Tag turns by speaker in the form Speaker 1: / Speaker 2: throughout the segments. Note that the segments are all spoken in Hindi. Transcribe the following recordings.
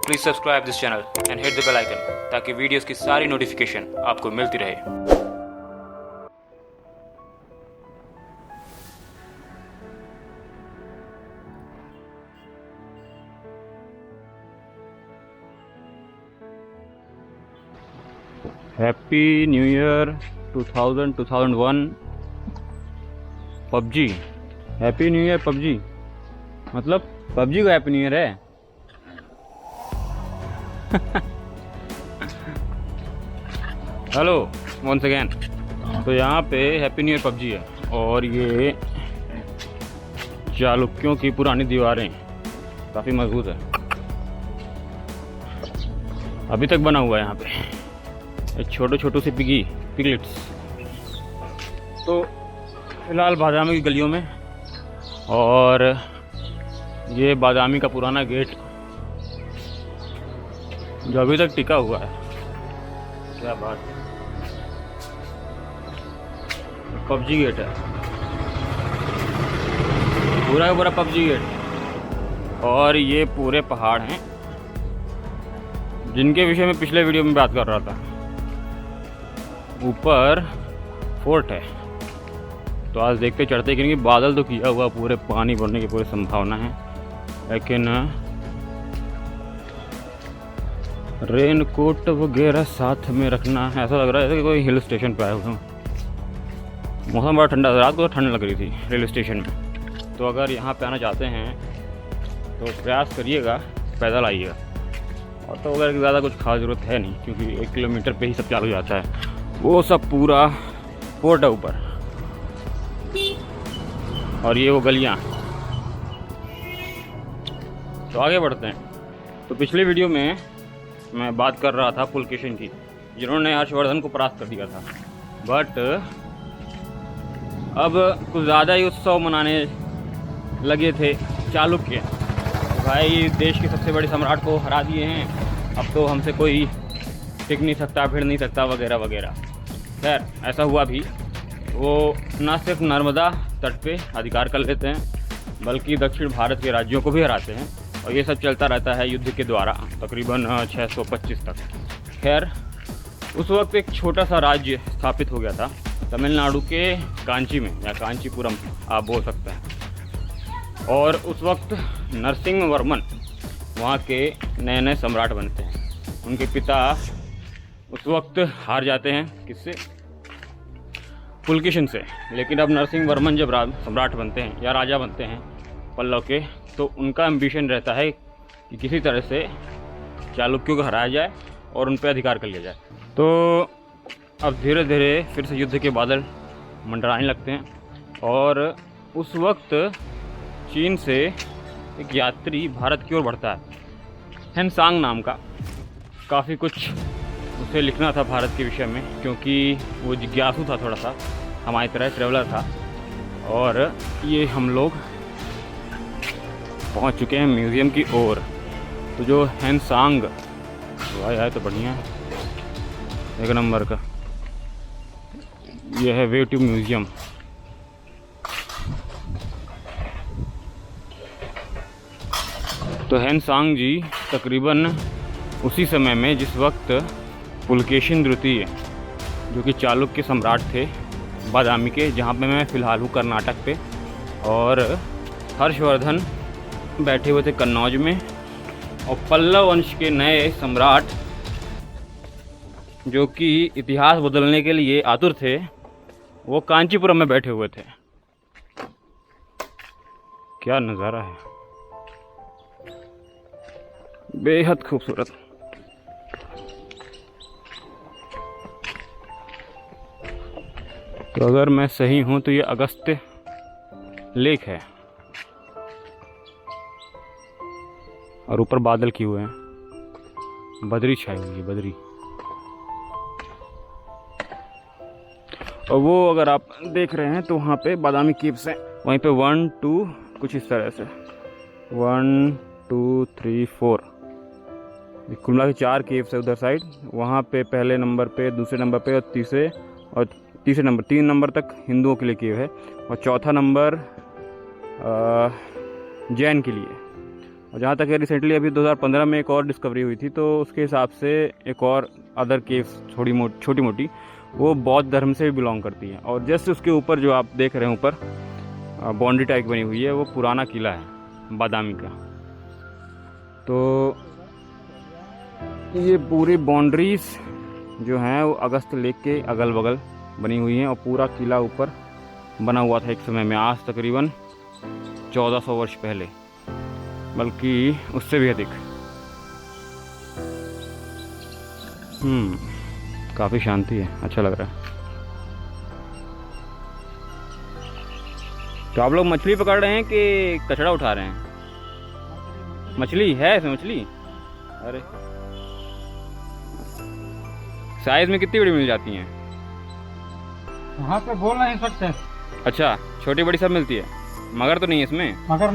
Speaker 1: Please subscribe this channel and hit the bell icon ताकि वीडियोस की सारी नोटिफिकेशन आपको मिलती रहे।
Speaker 2: Happy new year 2001 PUBG. Happy new year PUBG, मतलब पबजी को हैप्पी न्यू ईयर है। Hello once again. तो यहाँ पे हैप्पी न्यू ईयर पबजी है और ये चालुक्यों की पुरानी दीवारें काफ़ी मजबूत है, अभी तक बना हुआ है यहाँ पे छोटे छोटे से पिगलेट्स। तो फिलहाल बादामी की गलियों में, और ये बादामी का पुराना गेट जो अभी तक टिका हुआ है। क्या बात है, पबजी गेट है, पूरा का पूरा पबजी गेट। और ये पूरे पहाड़ हैं जिनके विषय में पिछले वीडियो में बात कर रहा था। ऊपर फोर्ट है, तो आज देखते चढ़ते क्योंकि बादल तो किया हुआ, पूरे पानी भरने की पूरी संभावना है, लेकिन रेन कोट वगैरह साथ में रखना है। ऐसा लग रहा है जैसे कि कोई हिल स्टेशन पे आया हुआ। मौसम बड़ा ठंडा था, रात को ठंड लग रही थी रेलवे स्टेशन में। तो अगर यहाँ पे आना चाहते हैं तो प्रयास करिएगा, पैदल आइएगा। ऑटो वगैरह की ज़्यादा कुछ खास ज़रूरत है नहीं, क्योंकि 1 किलोमीटर पे ही सब चालू हो जाता है। वो सब पूरा फोर्ट है ऊपर, और ये वो गलियाँ। तो आगे बढ़ते हैं। तो पिछले वीडियो में मैं बात कर रहा था पुलकेशिन की, जिन्होंने हर्षवर्धन को परास्त कर दिया था। बट अब कुछ ज़्यादा ही उत्सव मनाने लगे थे चालुक्य। भाई देश के सबसे बड़े सम्राट को हरा दिए हैं, अब तो हमसे कोई टिक नहीं सकता, भिड़ नहीं सकता, वगैरह वगैरह। खैर ऐसा हुआ भी। वो न सिर्फ नर्मदा तट पे अधिकार कर लेते हैं, बल्कि दक्षिण भारत के राज्यों को भी हराते हैं। और ये सब चलता रहता है युद्ध के द्वारा तकरीबन 625 तक। खैर उस वक्त एक छोटा सा राज्य स्थापित हो गया था तमिलनाडु के कांची में, या कांचीपुरम आप बोल सकते हैं। और उस वक्त नरसिंह वर्मन वहाँ के नए नए सम्राट बनते हैं। उनके पिता उस वक्त हार जाते हैं, किससे? पुलकेशिन से। लेकिन अब नरसिंह वर्मन जब सम्राट बनते हैं या राजा बनते हैं पल्लव के, तो उनका एम्बिशन रहता है कि किसी तरह से चालुक्यों को हराया जाए और उन पर अधिकार कर लिया जाए। तो अब धीरे धीरे फिर से युद्ध के बादल मंडराने लगते हैं। और उस वक्त चीन से एक यात्री भारत की ओर बढ़ता है, हेनसांग नाम का। काफ़ी कुछ उसे लिखना था भारत के विषय में, क्योंकि वो जिज्ञासु था, थोड़ा सा हमारी तरह ट्रेवलर था। और ये हम लोग पहुंच चुके हैं म्यूज़ियम की ओर। तो जो हेनसांग आया है तो बढ़िया है, एक नंबर का। ये है वे टू म्यूज़ियम। तो हेनसांग जी तकरीबन उसी समय में जिस वक्त पुलकेशिन द्वितीय, जो कि चालुक्य सम्राट थे बादामी के, जहाँ पे मैं फ़िलहाल हूँ कर्नाटक पे, और हर्षवर्धन बैठे हुए थे कन्नौज में, और पल्लव वंश के नए सम्राट जो कि इतिहास बदलने के लिए आतुर थे, वो कांचीपुरम में बैठे हुए थे। क्या नज़ारा है, बेहद खूबसूरत। तो अगर मैं सही हूँ तो ये अगस्त्य लेक है, और ऊपर बादल किए हुए हैं, बदरी छाई हुई है, बदरी। और वो अगर आप देख रहे हैं तो वहाँ पे बादामी कीव्स हैं, वहीं पे 1 2 कुछ इस तरह से 1 2 3 4 कुल मिला के 4 केव्स है उधर साइड। वहाँ पे पहले नंबर पे, दूसरे नंबर पे, और तीसरे नंबर 3 नंबर तक हिंदुओं के लिए केव है, और चौथा नंबर जैन के लिए। और जहाँ तक है रिसेंटली अभी 2015 में एक और डिस्कवरी हुई थी, तो उसके हिसाब से एक और अदर केव्स छोटी मोटी वो बौद्ध धर्म से भी बिलोंग करती हैं। और जस्ट उसके ऊपर जो आप देख रहे हैं ऊपर बाउंड्री टाइप बनी हुई है, वो पुराना किला है बादामी का। तो ये पूरी बाउंड्रीज जो हैं वो अगस्त लेक के अगल बगल बनी हुई हैं और पूरा किला ऊपर बना हुआ था एक समय में, आज तकरीबन 1400 वर्ष पहले, बल्कि उससे भी अधिक। काफ़ी शांति है, अच्छा लग रहा है। तो आप लोग मछली पकड़ रहे हैं कि कचड़ा उठा रहे हैं? मछली है इसमें, मछली। अरे साइज में कितनी बड़ी मिल जाती हैं?
Speaker 3: वहाँ पे बोल नहीं सकते।
Speaker 2: अच्छा, छोटी बड़ी सब मिलती है। मगर तो नहीं है इसमें?
Speaker 3: मगर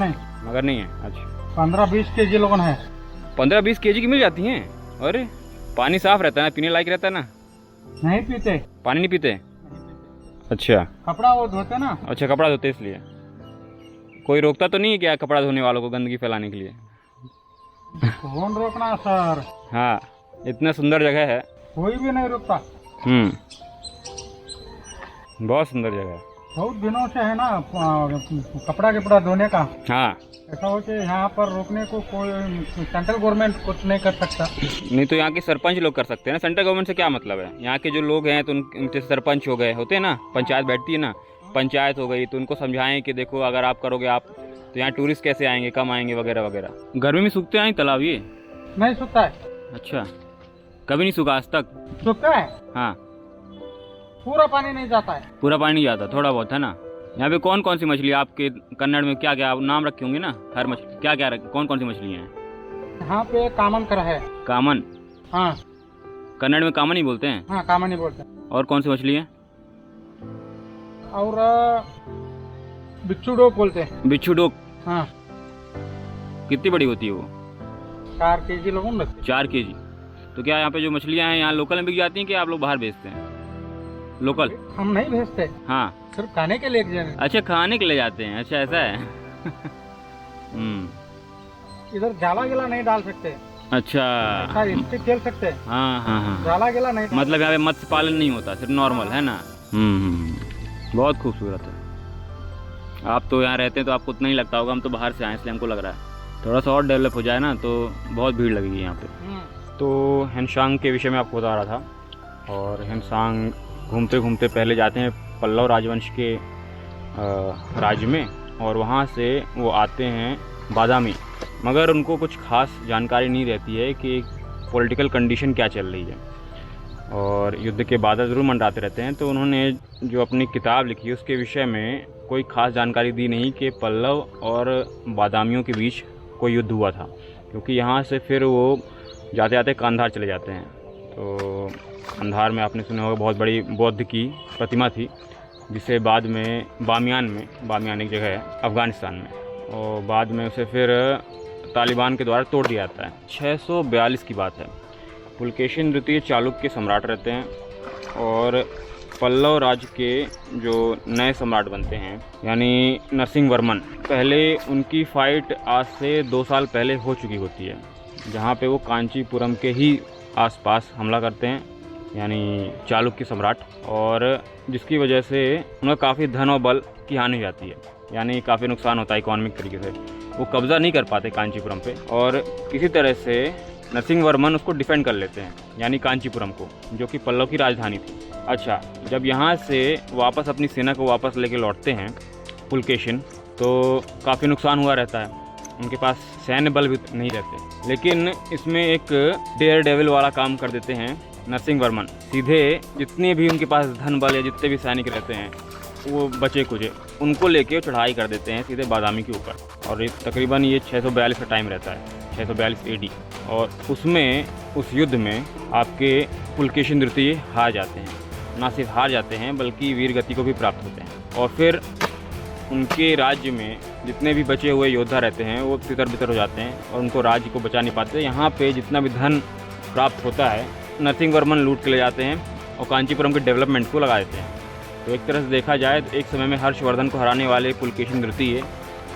Speaker 3: नहीं
Speaker 2: है। अच्छा,
Speaker 3: 15-20 केजी लोगन है।
Speaker 2: 15-20 केजी की मिल जाती हैं। अरे पानी साफ रहता है, पीने लायक रहता है ना?
Speaker 3: नहीं पीते।
Speaker 2: पानी नहीं पीते? अच्छा,
Speaker 3: कपड़ा वो धोते ना।
Speaker 2: अच्छा, कपड़ा धोते इसलिए। कोई रोकता तो नहीं है क्या कपड़ा धोने वालों को गंदगी फैलाने के लिए?
Speaker 3: कौन रोकना सर?
Speaker 2: हाँ, इतना सुंदर जगह है,
Speaker 3: कोई भी नहीं रुकता।
Speaker 2: बहुत सुंदर जगह है।
Speaker 3: बहुत दिनों से है ना कपड़ा धोने का।
Speaker 2: हाँ,
Speaker 3: ऐसा हो कि यहाँ पर रोकने को कोई सेंट्रल गवर्नमेंट कुछ नहीं कर सकता।
Speaker 2: नहीं तो यहाँ के सरपंच लोग कर सकते हैं ना। सेंट्रल गवर्नमेंट से क्या मतलब है? यहाँ के जो लोग हैं तो उनके सरपंच हो गए होते हैं ना, पंचायत बैठती है ना, पंचायत हो गई, तो उनको समझाएं कि देखो अगर आप करोगे आप तो यहाँ टूरिस्ट कैसे आएंगे, कम आएंगे वगैरह वगैरह। गर्मी में सूखते हैं तालाब ये?
Speaker 3: नहीं सूखता है।
Speaker 2: अच्छा, कभी नहीं सूखा आज तक?
Speaker 3: सूखता है। हाँ, पूरा पानी नहीं जाता है।
Speaker 2: पूरा पानी नहीं जाता, थोड़ा बहुत है ना। यहाँ पे कौन कौन सी मछली आपके कन्नड़ में क्या क्या नाम रखे होंगे ना? हर मछली क्या क्या कौन कौन सी मछलियाँ हैं
Speaker 3: यहाँ पे? कामन कर है।
Speaker 2: कामन?
Speaker 3: हाँ,
Speaker 2: कन्नड़ में कामन ही बोलते हैं।
Speaker 3: हाँ, कामन ही बोलते हैं।
Speaker 2: और कौन सी मछली है?
Speaker 3: और बिच्छू डोक बोलते हैं।
Speaker 2: बिच्छू डोक?
Speaker 3: हाँ।
Speaker 2: कितनी बड़ी होती है वो?
Speaker 3: 4 केजी लोगों।
Speaker 2: 4 केजी? तो क्या यहाँ पे जो मछलियाँ हैं यहाँ लोकल में बिक जाती हैं कि आप लोग बाहर बेचते हैं? लोकल?
Speaker 3: हम नहीं भेजते।
Speaker 2: हाँ,
Speaker 3: सिर्फ खाने के लिए जाने।
Speaker 2: अच्छा, खाने के लिए जाते हैं। अच्छा, ऐसा है।
Speaker 3: इधर जाला गिला नहीं डाल सकते।
Speaker 2: अच्छा,
Speaker 3: स्टिक खेल सकते हैं।
Speaker 2: हाँ हाँ हाँ,
Speaker 3: जाला गिला नहीं।
Speaker 2: मतलब यहाँ पे मत्स्य पालन नहीं होता, सिर्फ नॉर्मल है ना। बहुत खूबसूरत है। आप तो यहाँ रहते हैं तो आपको उतना ही लगता होगा, हम तो बाहर से आए इसलिए हमको लग रहा है। थोड़ा सा और डेवलप हो जाए ना तो बहुत भीड़ लगेगी यहाँ पे। तो हेनसांग के विषय में आपको बता रहा था। और हेनसांग घूमते घूमते पहले जाते हैं पल्लव राजवंश के राज्य में, और वहाँ से वो आते हैं बादामी। मगर उनको कुछ खास जानकारी नहीं रहती है कि पॉलिटिकल कंडीशन क्या चल रही है, और युद्ध के बादल ज़रूर मंडराते रहते हैं। तो उन्होंने जो अपनी किताब लिखी उसके विषय में कोई ख़ास जानकारी दी नहीं कि पल्लव और बादामियों के बीच कोई युद्ध हुआ था, क्योंकि यहाँ से फिर वो जाते जाते कांधार चले जाते हैं। तो कांधार में आपने सुना होगा बहुत बड़ी बौद्ध की प्रतिमा थी, जिसे बाद में बामियान एक जगह है अफ़गानिस्तान में, और बाद में उसे फिर तालिबान के द्वारा तोड़ दिया जाता है। 642 की बात है। पुलकेशिन द्वितीय चालुक्य सम्राट रहते हैं, और पल्लव राज्य के जो नए सम्राट बनते हैं यानी नरसिंह वर्मन, पहले उनकी फ़ाइट आज से 2 साल पहले हो चुकी होती है, जहाँ पे वो कांचीपुरम के ही आसपास हमला करते हैं, यानी चालुक्य सम्राट, और जिसकी वजह से उनका काफ़ी धन और बल की हानि हो जाती है, यानी काफ़ी नुकसान होता है इकोनॉमिक तरीके से। वो कब्ज़ा नहीं कर पाते कांचीपुरम पे, और किसी तरह से नरसिंह वर्मन उसको डिफेंड कर लेते हैं, यानी कांचीपुरम को, जो कि पल्लव की राजधानी थी। अच्छा, जब यहाँ से वापस अपनी सेना को वापस लेके लौटते हैं पुलकेशिन, तो काफ़ी नुकसान हुआ रहता है, उनके पास सैन्य बल भी नहीं रहते। लेकिन इसमें एक डेयर डेविल वाला काम कर देते हैं नरसिंह वर्मन। सीधे जितने भी उनके पास धन बल या जितने भी सैनिक रहते हैं वो बचे कुचे, उनको लेके चढ़ाई कर देते हैं सीधे बादामी के ऊपर। और तकरीबन ये 642 का टाइम रहता है, 642 AD। और उसमें उस युद्ध में आपके पुलकेशिन द्वितीय हार जाते हैं। ना सिर्फ हार जाते हैं बल्कि वीर गति को भी प्राप्त होते हैं, और फिर उनके राज्य में जितने भी बचे हुए योद्धा रहते हैं वो तितर बितर हो जाते हैं और उनको राज्य को बचा नहीं पाते। यहाँ पे जितना भी धन प्राप्त होता है नरसिंह वर्मन लूट के ले जाते हैं और कांचीपुरम के डेवलपमेंट को लगा देते हैं। तो एक तरह से देखा जाए तो एक समय में हर्षवर्धन को हराने वाले पुलकेशिन द्वितीय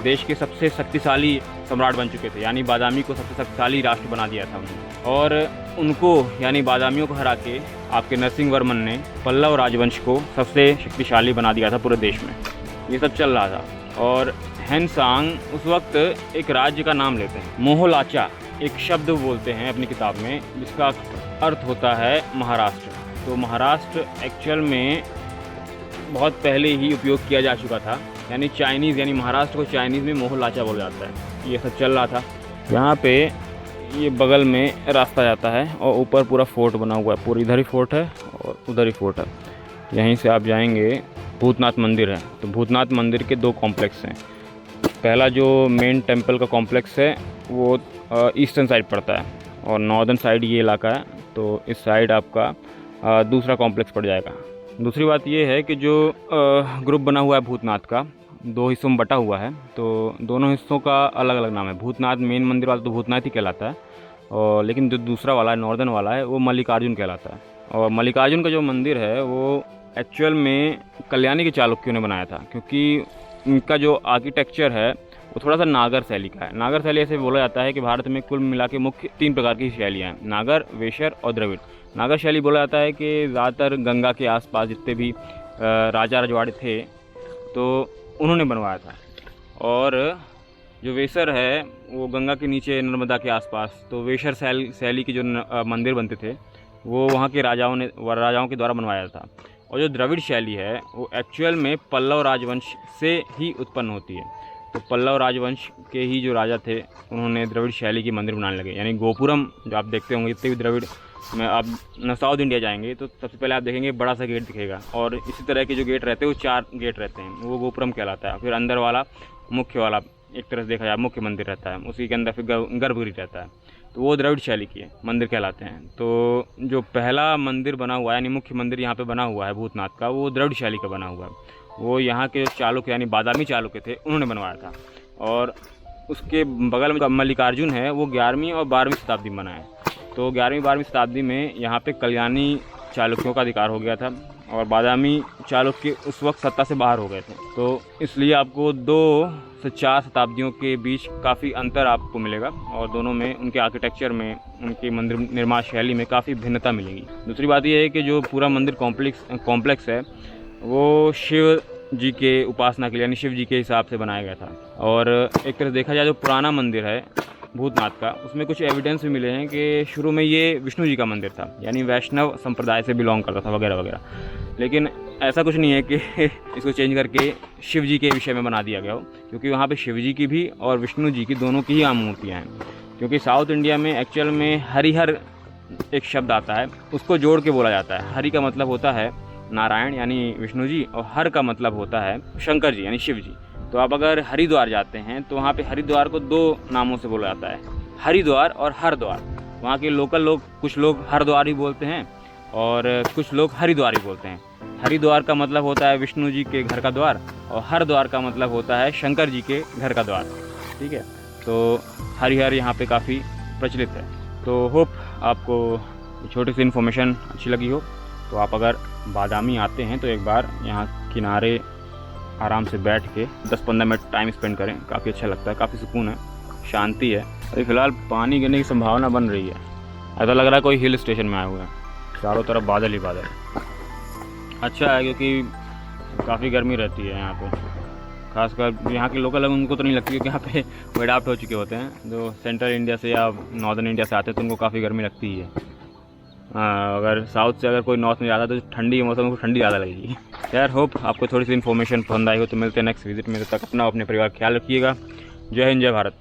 Speaker 2: देश के सबसे शक्तिशाली सम्राट बन चुके थे, यानी बादामी को सबसे शक्तिशाली राष्ट्र बना दिया था उन्होंने। और उनको यानी बादामियों को हरा के आपके नरसिंह वर्मन ने पल्लव राजवंश को सबसे शक्तिशाली बना दिया था पूरे देश में। ये सब चल रहा था। और हेनसांग उस वक्त एक राज्य का नाम लेते हैं। मोहलाचा एक शब्द बोलते हैं अपनी किताब में, जिसका अर्थ होता है महाराष्ट्र। तो महाराष्ट्र एक्चुअल में बहुत पहले ही उपयोग किया जा चुका था, यानी चाइनीज़, यानी महाराष्ट्र को चाइनीज़ में मोहलाचा बोला जाता है। ये सब चल रहा था। यहाँ पे ये बगल में रास्ता जाता है और ऊपर पूरा फोर्ट बना हुआ है। पूरी इधर ही फोर्ट है और उधर ही फोर्ट है। यहीं से आप जाएंगे, भूतनाथ मंदिर है। तो भूतनाथ मंदिर के 2 कॉम्प्लेक्स हैं। पहला जो मेन टेम्पल का कॉम्प्लेक्स है वो ईस्टर्न साइड पड़ता है और नॉर्दर्न साइड ये इलाका है। तो इस साइड आपका दूसरा कॉम्प्लेक्स पड़ जाएगा। दूसरी बात ये है कि जो ग्रुप बना हुआ है भूतनाथ का 2 हिस्सों में बटा हुआ है। तो दोनों हिस्सों का अलग अलग नाम है। भूतनाथ मेन मंदिर वाला तो भूतनाथ ही कहलाता है, और लेकिन जो दूसरा वाला है, नॉर्दर्न वाला है, वो मल्लिकार्जुन कहलाता है। और मल्लिकार्जुन का जो मंदिर है वो एक्चुअल में कल्याणी के चालुक्यों ने बनाया था, क्योंकि इनका जो आर्किटेक्चर है वो थोड़ा सा नागर शैली का है। नागर शैली ऐसे बोला जाता है कि भारत में कुल मिला के मुख्य 3 प्रकार की शैलियाँ हैं, नागर, वेशर और द्रविड़। नागर शैली बोला जाता है कि ज़्यादातर गंगा के आसपास जितने भी राजा रजवाड़े थे तो उन्होंने बनवाया था। और जो वेसर है वो गंगा के नीचे नर्मदा के आसपास, तो वेशर शैली के जो मंदिर बनते थे वो वहाँ के राजाओं के द्वारा बनवाया था। और जो द्रविड़ शैली है वो एक्चुअल में पल्लव राजवंश से ही उत्पन्न होती है। तो पल्लव राजवंश के ही जो राजा थे उन्होंने द्रविड़ शैली के मंदिर बनाने लगे। यानी गोपुरम जो आप देखते होंगे, जितने भी द्रविड़ में आप साउथ इंडिया जाएंगे तो सबसे पहले आप देखेंगे बड़ा सा गेट दिखेगा, और इसी तरह के जो गेट रहते हैं वो 4 गेट रहते हैं, वो गोपुरम कहलाता है। फिर अंदर वाला मुख्य वाला एक तरह से देखा जाए मुख्य मंदिर रहता है, उसी के अंदर फिर गर्भगृह रहता है, तो वो द्रविड़ शैली के मंदिर कहलाते हैं। तो जो पहला मंदिर बना हुआ है यानी मुख्य मंदिर यहाँ पे बना हुआ है भूतनाथ का, वो द्रविड़ शैली का बना हुआ है। वो यहाँ के चालुक्य यानी बादामी चालुक्य थे, उन्होंने बनवाया था। और उसके बगल में मल्लिकार्जुन है, वो 11वीं और 12वीं शताब्दी में बना है। तो 11वीं 12वीं शताब्दी में यहाँ पे कल्याणी चालुक्यों का अधिकार हो गया था और बादामी चालुक्य उस वक्त सत्ता से बाहर हो गए थे। तो इसलिए आपको 2 से 4 शताब्दियों के बीच काफ़ी अंतर आपको मिलेगा, और दोनों में उनके आर्किटेक्चर में, उनके मंदिर निर्माण शैली में काफ़ी भिन्नता मिलेगी। दूसरी बात यह है कि जो पूरा मंदिर कॉम्प्लेक्स है वो शिव जी के उपासना के लिए यानी शिव जी के हिसाब से बनाया गया था। और एक तरह देखा जाए जो पुराना मंदिर है भूतनाथ का, उसमें कुछ एविडेंस भी मिले हैं कि शुरू में ये विष्णु जी का मंदिर था, यानी वैष्णव संप्रदाय से बिलोंग करता था वगैरह वगैरह। लेकिन ऐसा कुछ नहीं है कि इसको चेंज करके शिव जी के विषय में बना दिया गया हो, क्योंकि वहाँ पे शिव जी की भी और विष्णु जी की दोनों की ही आम मूर्तियाँ हैं। क्योंकि साउथ इंडिया में एक्चुअल में हरिहर एक शब्द आता है, उसको जोड़ के बोला जाता है। हरि का मतलब होता है नारायण यानी विष्णु जी, और हर का मतलब होता है शंकर जी यानी शिव जी। तो आप अगर हरिद्वार जाते हैं तो वहाँ पे हरिद्वार को 2 नामों से बोला जाता है, हरिद्वार और हरद्वार। वहाँ के लोकल लोग, कुछ लोग हरद्वार ही बोलते हैं और कुछ लोग हरिद्वार ही बोलते हैं। हरिद्वार का मतलब होता है विष्णु जी के घर का द्वार, और हरद्वार का मतलब होता है शंकर जी के घर का द्वार। ठीक है, तो हरिहर यहाँ पे काफ़ी प्रचलित है। तो होप आपको छोटी सी इन्फॉर्मेशन अच्छी लगी हो। तो आप अगर बादामी आते हैं तो एक बार यहाँ किनारे आराम से बैठ के 10-15 मिनट टाइम स्पेंड करें, काफ़ी अच्छा लगता है, काफ़ी सुकून है, शांति है। अभी फ़िलहाल पानी गिरने की संभावना बन रही है, ऐसा लग रहा है कोई हिल स्टेशन में आए हुए हैं, चारों तरफ बादल ही बादल। अच्छा है क्योंकि काफ़ी गर्मी रहती है यहाँ पे, खासकर यहाँ के लोकल लोग, उनको तो नहीं लगती क्योंकि यहाँ पे वो अडाप्ट हो चुके होते हैं। जो सेंट्रल इंडिया से या नॉर्दर्न इंडिया से आते हैं तो उनको काफ़ी गर्मी लगती ही है। अगर साउथ से अगर कोई नॉर्थ में जाता है तो ठंडी के मौसम में ठंडी ज़्यादा लगेगी। यार होप आपको थोड़ी सी इन्फॉर्मेशन पसंद आई हो। तो मिलते हैं नेक्स्ट विजिट में, तब तक अपना अपने परिवार का ख्याल रखिएगा। जय हिंद, जय भारत।